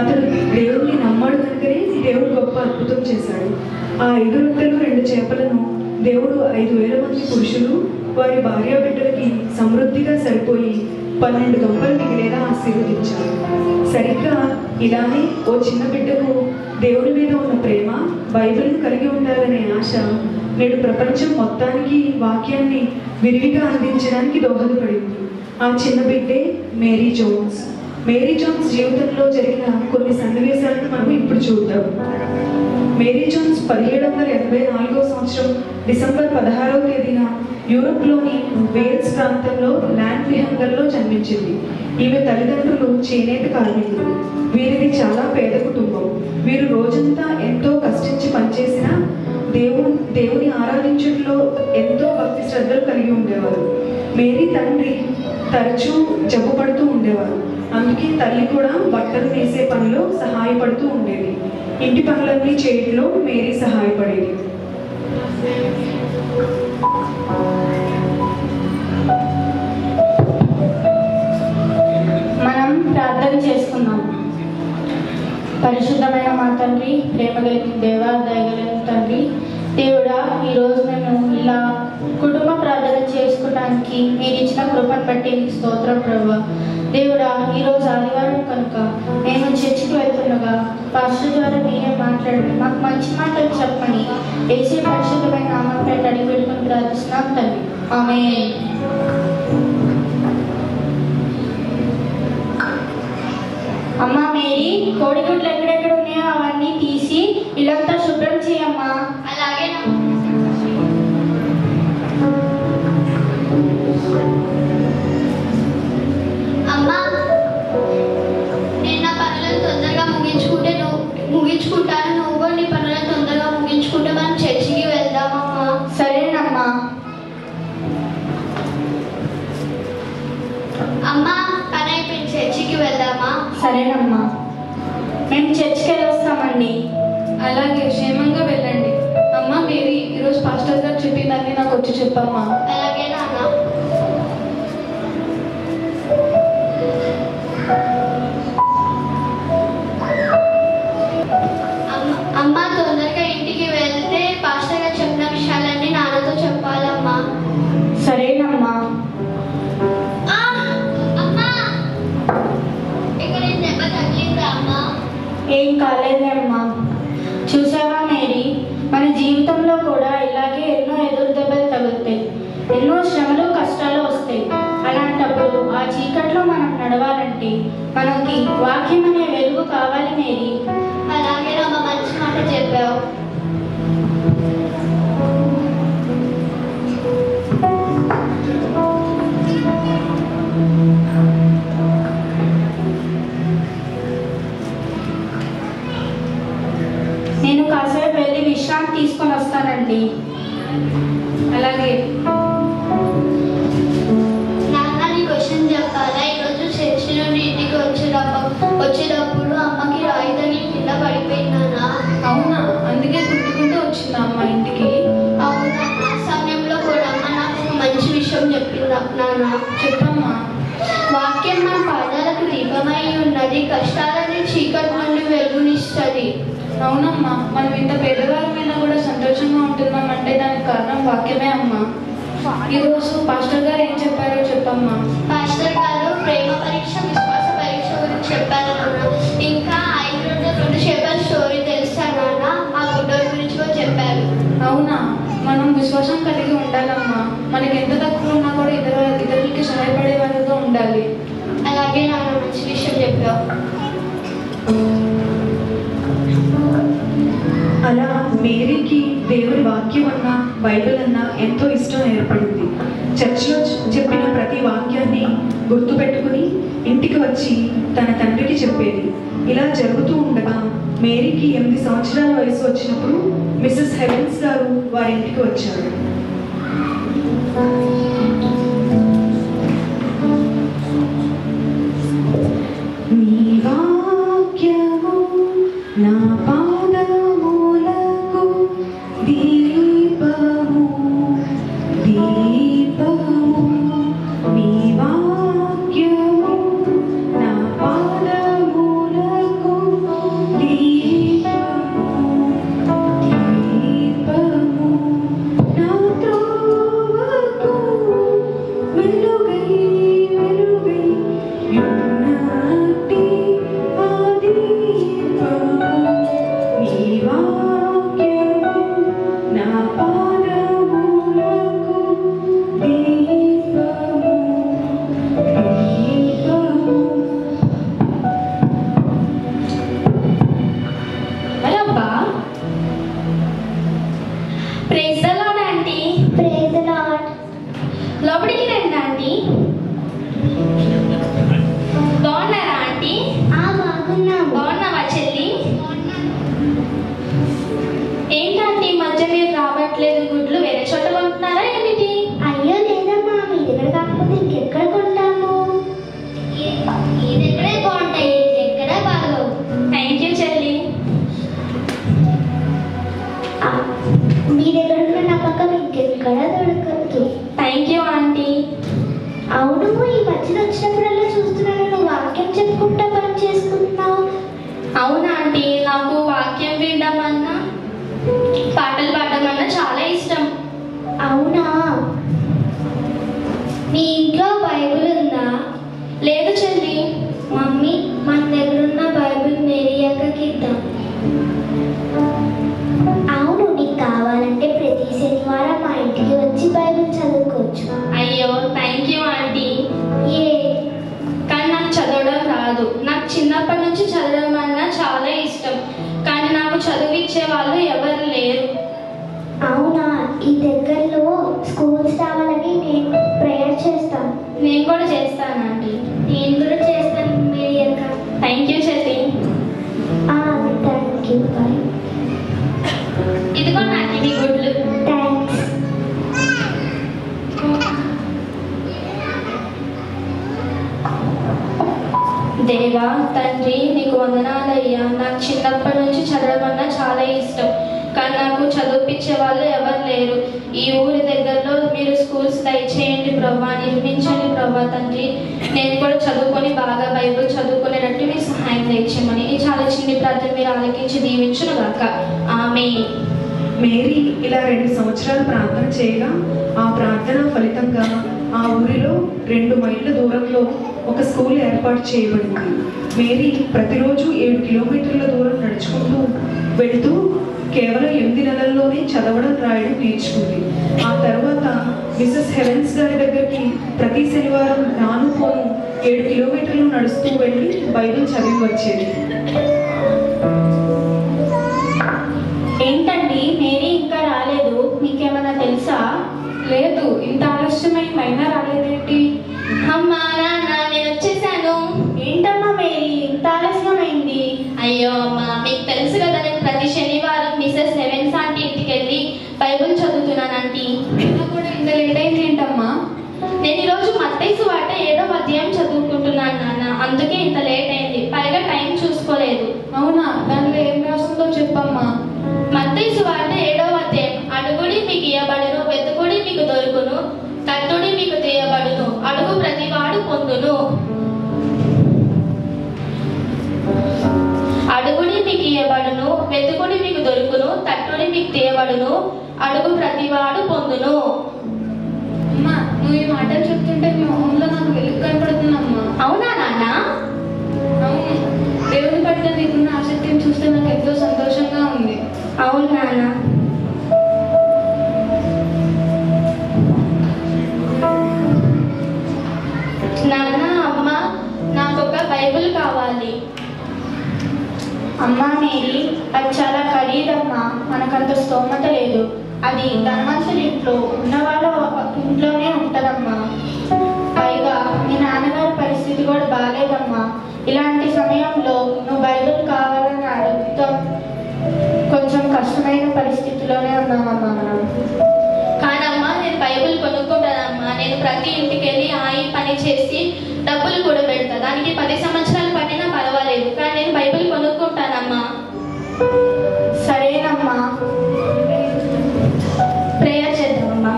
అతడు దేవుడిని నమ్మడు కనుకనే దేవుడు గొప్ప అద్భుతం చేశాడు. ఆ 5 రొట్టెలు 2 చేపలను దేవుడు 5,000 మంది పురుషులు వారి భార్య బిడ్డలకి సమృద్ధిగా సరిపోయి 12 గంపలు మిగిలేలా ఆశీర్వదించారు. సరిగ్గా ఇలానే ఓ చిన్న బిడ్డకు దేవుడి మీద ఉన్న ప్రేమ, బైబిల్ను కలిగి ఉండాలనే ఆశ నేడు ప్రపంచం మొత్తానికి వాక్యాన్ని విరివిగా అందించడానికి దోహదపడింది. ఆ చిన్న బిడ్డే మేరీ జోన్స్. మేరీ జోన్స్ జీవితంలో జరిగిన కొన్ని సన్నివేశాలను మనం ఇప్పుడు చూద్దాం. మేరీ జోన్స్ 1784 సంవత్సరం డిసెంబర్ 16వ తేదీన యూరోప్లోని వేల్స్ ప్రాంతంలో ల్యాండ్ విహంగల్లో జన్మించింది. ఈమె తల్లిదండ్రులు చేనేత కార్మికులు. వీరిది చాలా పేద కుటుంబం. వీరు రోజంతా ఎంతో కష్టించి పనిచేసినా దేవుని ఆరాధించడంలో ఎంతో భక్తి శ్రద్ధలు కలిగి ఉండేవారు. మేరీ తండ్రి తరచూ జబ్బు పడుతూ ఉండేవారు. అందుకే తల్లి కూడా బట్టలు వేసే పనిలో సహాయపడుతూ ఉండేది. ఇంటి పనులన్నీ చేయడంలో మేరీ సహాయపడేది. మనం ప్రార్థన చేసుకుందాం. పరిశుద్ధమైన మా తండ్రి, ప్రేమ కలిగిన దేవా, దయగలిగిన తండ్రి, దేవుడా, ఈరోజు మేము ఇలా కుటుంబ ప్రార్థన చేసుకోవడానికి మీరు ఇచ్చిన కృపను బట్టి మీకు స్తోత్రం ప్రభువా. దేవుడా, ఈరోజు ఆదివారం కనుక మేము చర్చికి వెళ్తుండగా పాస్టర్ ద్వారా మీరే మాట్లాడి మాకు మంచి మాటలు చెప్పని యేసు పరిశుద్ధమైన నామంపై అడిగి పెట్టుకుని ప్రార్థిస్తున్నాం తండ్రి. ఆమేన్. అమ్మా మేరీ, కోడిగుడ్లు ఎక్కడెక్కడ ఉన్నాయో అవన్నీ తీసి ఇల్లంతా శుభ్రం చేయమ్మా. అలాగే అమ్మా, నేను నా పనులను తొందరగా ముగించుకుంటాను. నువ్వు నీ పనులను తొందరగా ముగించుకుంటే మనం చర్చికి వెళ్దామమ్మా. సరేనమ్మా. అమ్మా, పని అయిపోయింది, చర్చికి వెళ్దామా? సరేనమ్మా, మేము చర్చికి వెళ్ళొస్తామండి. అలాగే, క్షేమంగా వెళ్ళండి. అమ్మ మేరీ, ఈరోజు పాస్టర్ గారు చెప్పిందని నాకు వచ్చి చెప్పమ్మా. అలాగే నాన్న. అమ్మా, తొందరగా ఇంటికి వెళ్తే పాస్టర్ గారు చెప్పిన విషయాలన్నీ నాన్నతో చెప్పాలమ్మా. సరేనమ్మా. అమ్మా, ఇక్కడ దెబ్బ తగిలిందా అమ్మా? ఏం కాలేదమ్మా. చూసావా మేరీ, మన జీవితంలో కూడా ఇలాగే ఎన్నో ఎదురు దెబ్బలు తగులుతాయి, ఎన్నో శ్రమలు కష్టాలు వస్తాయి. అలాంటప్పుడు ఆ చీకట్లో మనం నడవాలంటే మనకి వాక్యం అనే వెలుగు కావాలి మేరీ. అలాగే అమ్మ, మంచి మాట చెప్పావు. నేను కాసేపు వెళ్ళి విశ్రాంతి తీసుకొని వస్తానండి. అలాగే. నాన్న, నీ క్వశ్చన్ చెప్పాలా? ఈరోజు చర్చి నుండి ఇంటికి వచ్చేటప్పుడు అమ్మకి రాయి తగిలి కింద పడిపోయిందా? అవునా? అందుకే గుర్తుకుంటూ వచ్చిందా అమ్మ ఇంటికి? అవునా? ఆ సమయంలో కూడా అమ్మ నాకు ఒక మంచి విషయం చెప్పింది నాన్న. చెప్పమ్మా. వాక్యం మన పాదాలకు దీపమై ఉన్నది, కష్టాలని చీకటి నుండి వెలుగునిస్తుంది. అవునమ్మా, మనం ఇంత పేదవారమైనా కూడా సంతోషంగా ఉంటున్నామంటే దానికి కారణం వాక్యమే అమ్మా. ఈరోజు పాస్టర్ గారు ఏం చెప్పారో చెప్పమ్మా. పాస్టర్ గారు ప్రేమ పరీక్ష, విశ్వాస పరీక్ష గురించి చెప్పారు నాన్న. ఇంకా 5 చేపల స్టోరీ తెలుసా నాన్న? ఆ గుడ్డోడి గురించి కూడా చెప్పారు. అవునా? మనం విశ్వాసం కలిగి ఉండాలమ్మా. మనకి ఎంత తక్కువ ఉన్నా కూడా ఇతరులకి సహాయపడే వాళ్ళతో ఉండాలి. అలాగే నాన్న, మంచి విషయం చెప్పావు. అలా మేరీకి దేవుడి వాక్యం అన్నా, బైబిల్ అన్నా ఎంతో ఇష్టం ఏర్పడింది. చర్చిలో చెప్పిన ప్రతి వాక్యాన్ని గుర్తుపెట్టుకుని ఇంటికి వచ్చి తన తండ్రికి చెప్పేది. ఇలా jరుగుతూ ఉండగా మేరీకి 8 సంవత్సరాల వయసు వచ్చినప్పుడు మిసెస్ హెవెన్స్ గారు వారి ఇంటికి వచ్చారు. నీ వాక్యము నా పాదములకు దీపము దీపము, నీ వాక్యము నా పాదములకు బాగున్నాము. బాగున్నావా చెల్లి? ఏంటంటే ఈ మధ్య మీరు రావట్లేదు, గుడ్లు వేరే చోట కొంటున్నారా ఏమిటి? అయ్యో లేదమ్మా, మీ దగ్గర కాకపోతే ఇంకెక్కడ కొంటాము? ఈ దగ్గరే బాగుంటాయి, ఎక్కడా బాగోవు. థ్యాంక్ యూ చెల్లి. మీ దగ్గర ఉన్న నమ్మకం ఇంకెక్కడా దొరకదు. Thank you aunty. అవును, ఈ మధ్యన వచ్చినప్పుడల్లా చూస్తున్నాను నువ్వు వాక్యం చెప్పుకుంటా పని చేసుకుంటున్నావు. అవునా ఆంటీ, నాకు వాక్యం వినడం అన్నా పాటలు పాడడం అన్నా చాలా ఇష్టం. అవునా, మీ ఇంట్లో బైబిల్ ఉందా? లేదు చెల్లి. మమ్మీ, మన దగ్గర ఉన్న బైబిల్ మేరీ అక్కకి ఇద్దాం. అవును, నీకు కావాలంటే ప్రతి శనివారం మా ఇంటికి వచ్చి బైబిల్ చదువుకోవచ్చు. అయ్యో థ్యాంక్ యూ ఆంటీ. ఏ కానీ నాకు చదవడం రాదు. నాకు చిన్నప్పటి నుంచి చదవడం అన్నా చాలా ఇష్టం, కానీ నాకు చదివిచ్చే వాళ్ళు ఎవరు లేరు. అవునా, ఈ దగ్గరలో స్కూల్స్ రావాలని నేను ప్రేయర్ చేస్తాను. నేను కూడా చేస్తాను ఆంటీ. నేను కూడా చేస్తాను మేరీ అక్క. థ్యాంక్ యూ చెల్లి. Thank you, bye. ఇదిగో నాకు ఇది గుడ్లు. థ్యాంక్స్. దేవా తండ్రి, నీకు వందనాలయ్యా. నాకు చిన్నప్పటి నుంచి చదవడం చాలా ఇష్టం, కానీ నాకు చదివిపించే వాళ్ళు ఎవరు లేరు. ఈ ఊరి దగ్గరలో మీరు స్కూల్స్ దయచేయండి ప్రభా, నిర్మించండి ప్రభా తండ్రి. నేను కూడా చదువుకొని బాగా బైబిల్ చదువుకునేటట్టు మీరు సహాయం దయచేయమని ఈ చాలా చిన్ని ప్రార్థన మీరు ఆలకించి దీవించును గాక. ఆమేన్. మేరీ ఇలా 2 సంవత్సరాలు ప్రార్థన చేయగా ఆ ప్రార్థన ఫలితంగా ఆ ఊరిలో 2 మైళ్ళ దూరంలో ఒక స్కూల్ ఏర్పాటు చేయబడింది. మేరీ ప్రతిరోజు 7 కిలోమీటర్ల దూరం నడుచుకుంటూ వెళుతూ కేవలం 8 నెలల్లోనే చదవడం రాయడం నేర్చుకుంది. ఆ తర్వాత మిసెస్ హెవెన్స్ గారి దగ్గరికి ప్రతి శనివారం రాను పోను 7 కిలోమీటర్లు నడుస్తూ వెళ్ళి బైబిల్ చదివి వచ్చేది. ఏంటండి మేరీ ఇంకా రాలేదు, మీకేమైనా తెలుసా? లేదు, ఇంత ఆలస్యమైనా రాలేదేంటి? అమ్మా నాన్న, నేను వచ్చేసాను. ఏంటమ్మా మేరీ ఇంత ఆలస్యమైంది? అయ్యో అమ్మా, మీకు తెలుసు కదా నేను ప్రతి శనివారం మిసెస్ హెవెన్స్ ఆంటీ ఇంటికి వెళ్ళి బైబిల్ చదువుతున్నాను ఆంటీ. కూడా ఇంత లేట్ అయింది ఏంటమ్మా? నేను ఈరోజు మత్తయి సువార్త 7వ అధ్యాయం చదువుకుంటున్నాను నాన్న, అందుకే ఇంత లేట్ అయింది. పైగా టైం చూసుకోలేదు. అవునా, దానిలో ఏం రాస్తుందో చెప్పమ్మా. మత్తయి సువార్త 7వ అధ్యాయం. అడుగుడి మీకు ఇయ్యబడును, వెతుకుడి మీకు దొరుకును, తట్టుడి మీకు తీయబడును, అడుగు ప్రతివాడు పొందును. అడుగుడి మీకు ఇయ్యబడును, వెతుకుడి మీకు దొరుకును, తట్టుడి మీకు తీయబడును, అడుగు ప్రతివాడు పొందును. అమ్మా, నువ్వు ఈ మాటలు చెప్తుంటే మీ మొహంలో నాకు వెలుగు కనపడుతుందమ్మా. అవునా నాన్న? అవును, దేవుని పట్ల నీకున్న ఆసక్తిని చూస్తే నాకు ఎంతో సంతోషంగా ఉంది. అవును నాన్న. నాన్న, అమ్మ, నాకొక బైబిల్ కావాలి. అమ్మా మేరీ, అది చాలా ఖరీదమ్మా, మనకంత స్తోమత లేదు. అది ధనవంతుల ఇంట్లో ఉన్నవాళ్ళ ఇంట్లోనే ఉంటుందమ్మా. పైగా మీ నాన్నగారి పరిస్థితి కూడా బాగాలేదమ్మా. ఇలాంటి సమయంలో నువ్వు బైబిల్ కావాలని అడుగుతాం. కొంచెం కష్టమైన పరిస్థితిలోనే ఉన్నామమ్మా మనం. కానమ్మా, నేను బైబిల్ కొనుక్కుంటానమ్మా. నేను ప్రతి ఇంటికి వెళ్ళి ఈ పని చేసి డబ్బులు కూడా పెడతా. దానికి 10 సంవత్సరాలు పట్టినా పర్వాలేదు, కానీ నేను బైబిల్ కొనుక్కుంటానమ్మా. సరేనమ్మా, ప్రేయర్ చేద్దామమ్మా.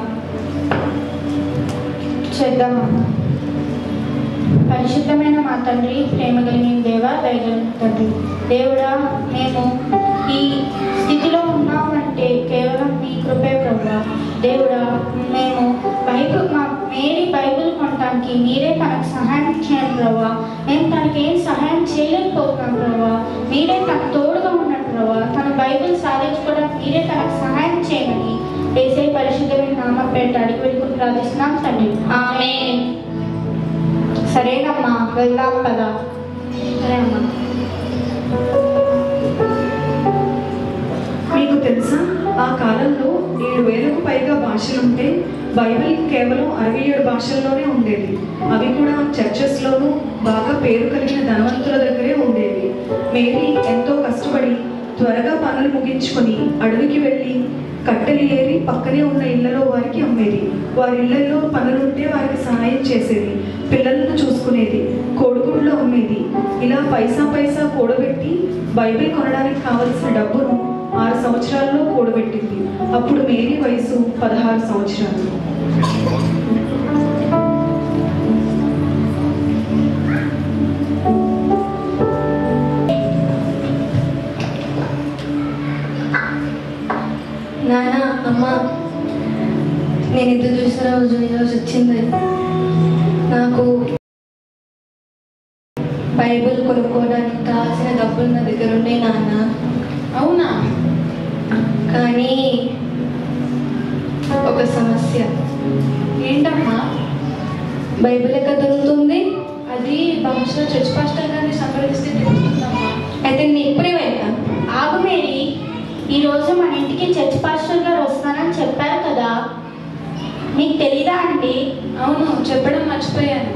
చేద్దామమ్మా. పరిశుద్ధమైన మా తండ్రి, ప్రేమ కలిగిన దేవా, దయగలిగిన తండ్రి, దేవుడా, మేము ఈ స్థితిలో ఉన్నామంటే కేవలం నీ కృపే ప్రభువా. దేవుడా, మేము మా మేరీ బైబిల్ కొనడానికి మీరే తనకు సహాయం చేయండి ప్రభువా. మేము తనకి ఏం సహాయం చేయలేకపోతున్నాం ప్రభువా. మీరే తనకు తోడుగా ఉన్నట్టు ప్రభువా. తన బైబిల్ సాధించుకోవడానికి మీరే తనకు సహాయం చేయమని యేసయ్య పరిశుద్ధమైన నామం పేరిట అడిగి వెళ్ళి ప్రార్థిస్తున్నాం తండ్రి. ఆమేన్. సరేనమ్మా, వెళ్దాం కదా. సరే అమ్మా. మీకు తెలుసా, ఆ కాలంలో 7,000కు పైగా భాషలుంటే బైబిల్ కేవలం 67 భాషల్లోనే ఉండేది. అవి కూడా చర్చెస్లోనూ బాగా పేరు కలిగిన ధనవంతుల దగ్గరే ఉండేవి. మేరీ ఎంతో కష్టపడి త్వరగా పనులు ముగించుకొని అడవికి వెళ్ళి కట్టెలు ఏరి పక్కనే ఉన్న ఇళ్లలో వారికి అమ్మేది. వారి ఇళ్లలో పనులుంటే వారికి సహాయం చేసేది, పిల్లలను చూసుకునేది, కోడిగుడ్లు అమ్మేది. ఇలా పైసా పైసా కూడబెట్టి బైబిల్ కొనడానికి కావలసిన డబ్బును 6 సంవత్సరాల్లో కూడబెట్టింది. అప్పుడు మేరీ వయసు 16 సంవత్సరాలు. నాన్న, అమ్మ, నేను ఎదురు చూసిన రోజు ఈరోజు వచ్చింది. నాకు బైబిల్ కొనుక్కోవడానికి కావాల్సిన డబ్బులు నా దగ్గర ఉండే నాన్న. అవునా? కానీ ఒక సమస్య. ఏంటమ్మా? బైబిల్ ఎక్కడ దొరుకుతుంది? అది బహుశా చర్చ్ పాస్టర్ గారిని సంప్రదిస్తే తెలుస్తుందమ్మా. అయితే నేను ఇప్పుడే వెళ్తాను. ఆగు మేరీ, ఈరోజు మన ఇంటికి చర్చ్ పాస్టర్ గారు వస్తానని చెప్పారు కదా, నీకు తెలీదా అండి? అవును, చెప్పడం మర్చిపోయాను.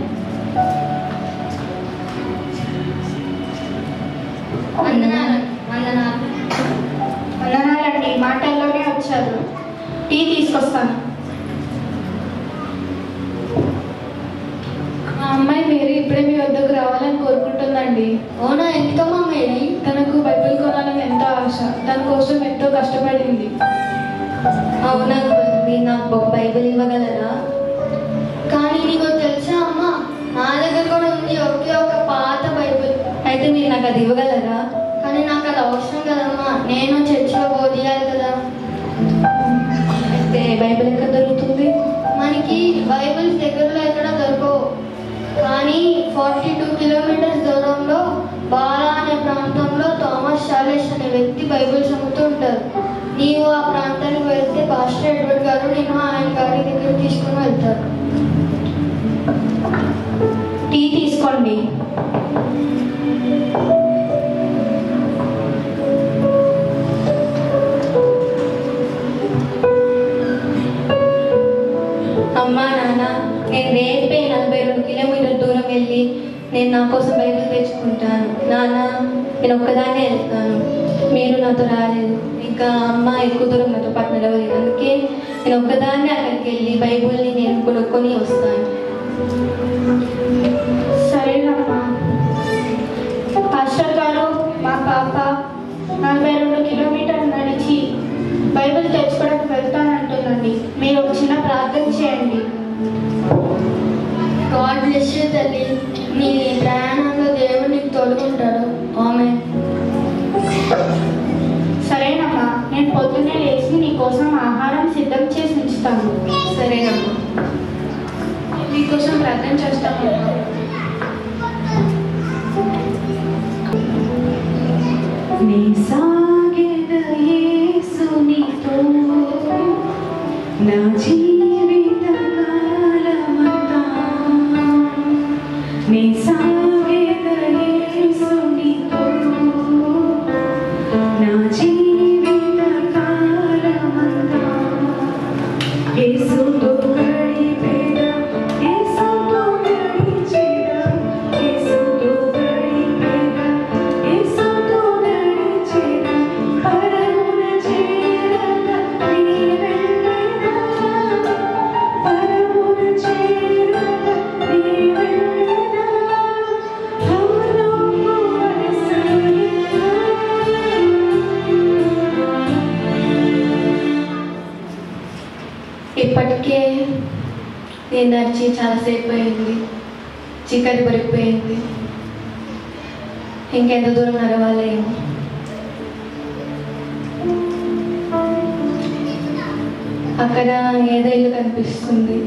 వందనాలండి, మాటల్లోనే వచ్చారు. టీ తీసుకొస్తాను. మా అమ్మాయి మేరీ ఇప్పుడే మీ వద్దకు రావాలని కోరుకుంటుందండి. అవునా? ఎందుకమ్మా మేరీ? తనకు బైబిల్ కొనాలని ఎంతో ఆశ, దానికోసం ఎంతో కష్టపడింది. అవునా? మీరు నాకు బైబిల్ ఇవ్వగలరా? కానీ నీకు తెలుసా అమ్మా, నా దగ్గర కూడా ఉంది ఒకే ఒక పాత బైబిల్. అయితే మీరు నాకు అది ఇవ్వగలరా? కానీ నాకు అది అవసరం కదమ్మా, నేను చర్చిలో బోధియాలి కదా. అయితే బైబిల్ ఎక్కడ దొరుకుతుంది? మనకి బైబిల్స్ దగ్గరలో ఎక్కడ దొరకవు. కానీ 42 కిలోమీటర్స్ దూరంలో బాలా అనే ప్రాంతంలో థామస్ చార్లెస్ అనే వ్యక్తి బైబిల్స్ అమ్ముతూ ఉంటారు. నీవు ఆ ప్రాంతానికి వెళ్తే పాస్టర్ ఎడ్వర్డ్ గారు నేను ఆయన గారి దగ్గర తీసుకుని వెళ్తారు. టీ తీసుకోండి. అమ్మా, నాన్న, నేను రేపే 42 కిలోమీటర్ల దూరం వెళ్ళి నేను నా కోసం బైబిల్ తెచ్చుకుంటాను. నాన్న, నేను ఒక్కదాన్నే వెళ్తాను, మీరు నాతో రాలేదు. ఇంకా అమ్మ ఎక్కువ దూరం నాతో పాటు నడవలేదు. అందుకే నేను ఒక్కదాన్నే అక్కడికి వెళ్ళి బైబిల్ని నేను కొనుక్కొని వస్తాను. సరేనమ్మా. పాస్టర్ గారు, మా పాప 42 కిలోమీటర్లు నడిచి బైబిల్ తెచ్చుకోవడానికి వెళ్తానంటుందండి. మీరు ఒక చిన్న ప్రార్థన చేయండి. గాడ్ బ్లెస్ యూ తల్లి, నీ ప్రయాణంలో దేవుడు నీకు తోడుకుంటాడు. ఆమేన్. సరేనమ్మా, నేను పొద్దున్నే లేచి నీ కోసం ఆహారం సిద్ధం చేసి ఉంచుతాను. సరేనమ్మా. మీకోసం ప్రార్థన చేస్తామమ్మా. నీ సాగెద యేసునితో నా జీవిత కాలమంతా, నీ సాగెద యేసునితో నా జీవిత కాలమంతా, యేసుతో గడిపేదా, యేసుతో నడిచేదా, యేసుతో గడిపేదా, యేసుతో నడిచేదా, పరమున చేరగా నీ వెళ్ళేదా, పరమున చేరగా నీ వెళ్ళేదా, అవునమ్మ మనసయ్యా. ఇప్పటికే నేను నడిచి చాలాసేపు అయింది, చీకటి పడిపోయింది. ఇంకెంత దూరం నడవాలేమో. అక్కడ ఏదో ఇల్లు కనిపిస్తుంది.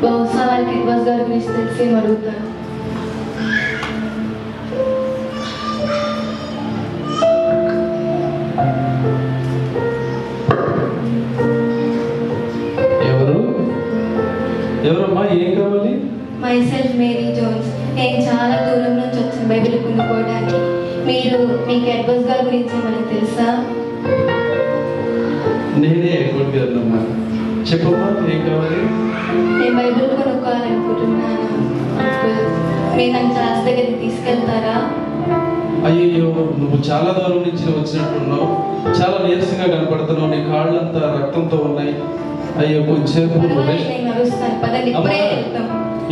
బహుశా వాళ్ళకి బస్ గారి గురించి తెలిసి అడుగుతాను. ఎవరమ్మా, ఏం కావాలి? Myself Mary Jones. నేను చాలా దూరం నుంచి వచ్చిన బైబిల్ కొనుక్కోవడానికి. మీకు ఎడ్వర్డ్ గారి గురించి మనకు తెలుసా? నేనే ఎడ్వర్డ్ గారినమ్మా. చెప్పమ్మా, ఏం కావాలి? నేను బైబిల్ కొనుక్కోవాలనుకుంటున్నాను అంకుల్. మీరు నన్ను క్లాస్ దగ్గరికి తీసుకెళ్తారా? అయ్యో నువ్వు చాలా దూరం నుంచి వచ్చినట్టున్నావు, చాలా నీరసంగా కనపడుతున్నావు, నీ కాళ్ళంతా రక్తంతో ఉన్నాయి. అయ్యో కొంచెంసేపు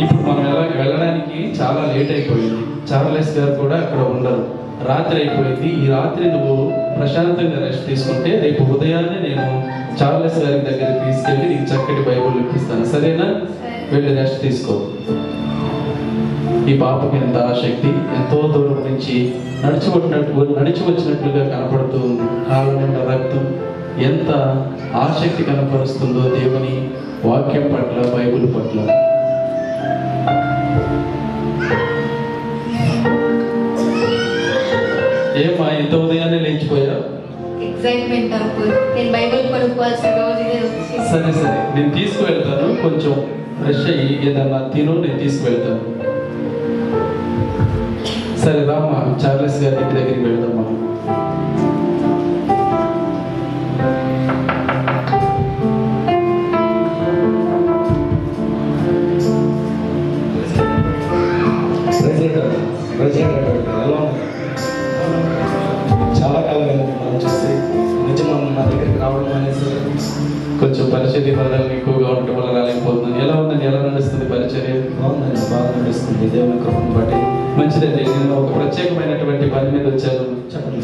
ఇప్పుడు మనం వెళ్ళడానికి చాలా లేట్ అయిపోయింది. చార్లెస్ గారు కూడా అక్కడ ఉండరు, రాత్రి అయిపోయింది. ఈ రాత్రి నువ్వు ప్రశాంతంగా రెస్ట్ తీసుకుంటే రేపు ఉదయాన్నే నేను చార్లెస్ గారి దగ్గరికి తీసుకెళ్ళి నీకు చక్కటి బైబుల్ ఇప్పిస్తాను, సరేనా? వెళ్ళి రెస్ట్ తీసుకో. ఈ పాపకి ఎంత ఆసక్తి, ఎంతో దూరం నుంచి నడిచి వచ్చినట్లుగా కనపడుతూ ఉంది. కాళ్ళ నిండా రక్తం, ఎంత ఆసక్తి కనపరుస్తుందో దేవుని వాక్యం పట్ల, బైబుల్ పట్ల. ఏమా ఇంత ఉదయాన్నే లేచిపోయా? ఎక్సైట్మెంట్ అంకుల్, నేను బైబిల్ కొనుక్కోవాల్సిన రోజు ఇదే వచ్చింది. సరే సరే, నేను తీసుకువెళ్తాను. కొంచెం ఫ్రెష్ అయ్యి ఏదన్నా తిను, నేను తీసుకువెళ్తాను. సరే రామ్మా, చార్లెస్ గారి ఇంటి దగ్గరికి వెళ్దాం మనం. చాలా కాలం మనం చూసి నిజం మా దగ్గరికి రావడం అనేసి కొంచెం పరిచర్య పదాలు ఎక్కువగా ఉండటం వల్ల రాలేకపోతున్నాను. ఎలా ఉందండి, ఎలా నడుస్తుంది పరిచర్య? బాగుందండి, బాగా నడుస్తుంది దేవుని కృపను బట్టి. మంచిదండి. నేను ఒక ప్రత్యేకమైనటువంటి పని మీద వచ్చాను. చెప్పండి.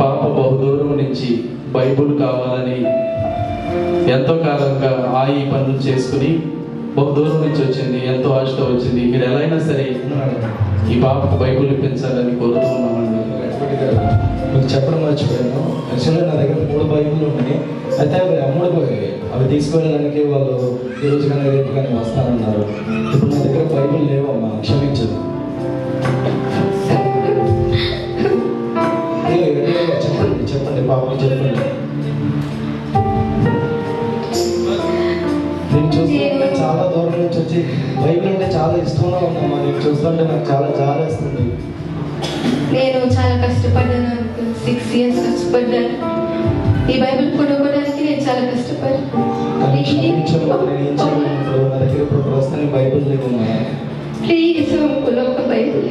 పాప బహుదూరం నుంచి బైబుల్ కావాలని ఎంతో కాలంగా ఈ పనులు చేసుకుని బహుదూరం నుంచి వచ్చింది, ఎంతో ఆశతో వచ్చింది. మీరు ఎలా అయినా సరే ఈ పాపకు బైబుల్ ఇప్పించాలని కోరుతూ ఉన్నామండి. మీకు చెప్పడం మర్చిపోయాను. యాక్చువల్గా నా దగ్గర 3 బైబుల్ ఉన్నాయి, అయితే అవి అమ్ముడుపోయాయి. అవి తీసుకువెళ్ళడానికి వాళ్ళు ఈ రోజు కానీ రేపు కానీ వస్తానన్నారు. ఇప్పుడు నా దగ్గర బైబుల్ లేవమ్మా, క్షమించదు. చెప్పండి చెప్పండి పాపకి చెప్పండి. నేను చూస్తుంటే చాలా దూరం నుంచి వచ్చి బైబిల్ అంటే చాలా ఇష్టంగా ఉందమ్మా. నేను చూస్తుంటే నాకు చాలా జాలేస్తుంది. నేను చాలా కష్టపడ్డాను అంకుల్, 6 years కష్టపడ్డాను. ఈ బైబిల్ కొనుక్కోవడానికి నేను చాలా కష్టపడ్డాను. కానీ క్షమించమ్మా, నేను ఏం చేయను. ఇప్పుడు నా దగ్గర ఇప్పుడు ప్రస్తుతానికి బైబిల్ లేదమ్మా. ప్లీజ్ అంకుల్, ఒక బైబిల్.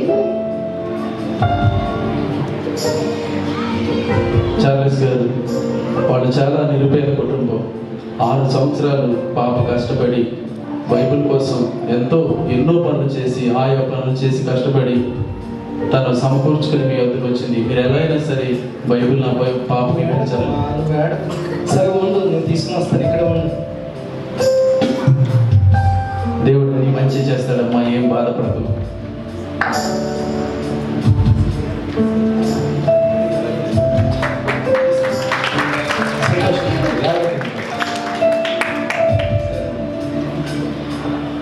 చార్లెస్ గారు వాళ్ళు చాలా నిరుపేద కుటుంబం. 6 సంవత్సరాలు పాప కష్టపడి బైబిల్ కోసం ఎన్నో పనులు చేసి, ఆయా పనులు చేసి కష్టపడి తను సమకూర్చుకుని మీ వద్దకు వచ్చింది. మీరు ఎలా అయినా సరే బైబిల్ నా పాపకి ఇప్పించాలి. సరే ఉండు, నేను తీసుకుని వస్తాను, ఇక్కడ ఉండు. దేవుడు నీ మంచి చేస్తాడమ్మా, ఏం బాధపడదు.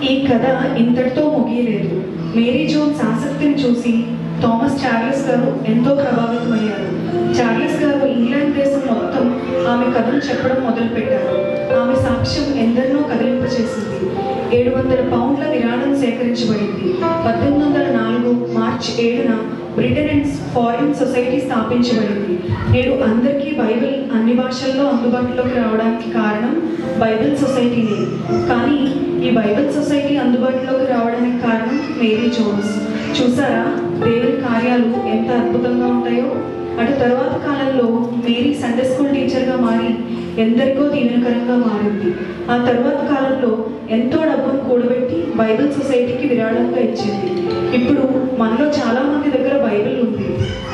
ఈ కథ ఇంతటితో ముగియలేదు. మేరీ జోన్స్ ఆసక్తిని చూసి థామస్ చార్లెస్ గారు ఎంతో ప్రభావితమయ్యారు. చార్లెస్ గారు ఇంగ్లాండ్ దేశం మొత్తం ఆమె కథను చెప్పడం మొదలుపెట్టారు. ఆమె సాక్ష్యం ఎందరినో కదిలింపచేసింది. 700 పౌండ్ల విరాళం సేకరించబడింది. 1804 మార్చి 7న బ్రిటన్ అండ్ ఫారిన్ సొసైటీ స్థాపించబడింది. నేడు అందరికీ బైబిల్ అన్ని భాషల్లో అందుబాటులోకి రావడానికి కారణం బైబిల్ సొసైటీనే. కానీ ఈ బైబిల్ సొసైటీ అందుబాటులోకి రావడానికి కారణం మేరీ జోన్స్. చూసారా దేవుని కార్యాలు ఎంత అద్భుతంగా ఉంటాయో. అటు తర్వాత కాలంలో మేరీ సండే స్కూల్ టీచర్గా మారి ఎందరికో దీవెనకరంగా మారింది. ఆ తర్వాత కాలంలో ఎంతో డబ్బును కూడబెట్టి బైబిల్ సొసైటీకి విరాళంగా ఇచ్చింది. ఇప్పుడు మనలో చాలా మంది దగ్గర బైబిల్ ఉంది,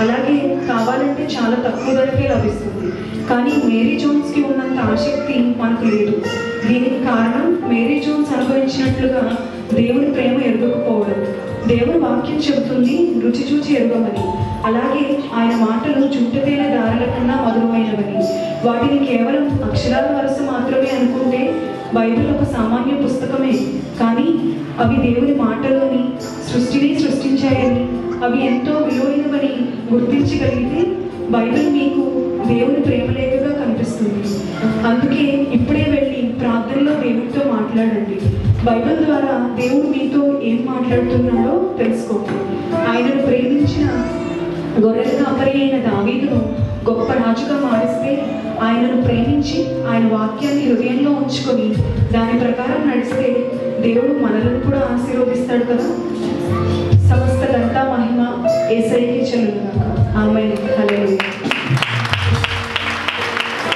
అలాగే కావాలంటే చాలా తక్కువ ధరకే లభిస్తుంది. కానీ మేరీ జోన్స్కి ఉన్నంత ఆసక్తి మనకు లేదు. దీనికి కారణం మేరీ జోన్స్ అనుభవించినట్లుగా దేవుని ప్రేమ ఎరగకపోవడం. దేవుని వాక్యం చెబుతుంది రుచి చూచి ఎరుగమని, అలాగే ఆయన మాటలు చుట్టతేనే దారుల కన్నా మధురమైనవని. వాటిని కేవలం అక్షరాల వరుస మాత్రమే అనుకుంటే బైబిల్ ఒక సామాన్య పుస్తకమే, కానీ అవి దేవుని మాటలోని సృష్టిని సృష్టించాయని, అవి ఎంతో విలువైనవని గుర్తించగలిగితే బైబిల్ మీకు దేవుని ప్రేమలేఖగా కనిపిస్తుంది. అందుకే ఇప్పుడే వెళ్ళి ప్రార్థనలో దేవుడితో మాట్లాడండి. బైబిల్ ద్వారా దేవుడు మీతో ఏం మాట్లాడుతున్నాడో తెలుసుకోండి. ఆయనను ప్రేమించిన గొర్రెల కాపరి అయిన దావీదును గొప్ప రాజుగా మారిస్తే, ఆయనను ప్రేమించి ఆయన వాక్యాన్ని హృదయంలో ఉంచుకొని దాని ప్రకారం నడిస్తే దేవుడు మనలను కూడా ఆశీర్వదిస్తాడు కదా. సమస్త ఘనత మహిమ యేసయ్యకే చెల్లును గాక. ఆమేన్. హల్లెలూయా.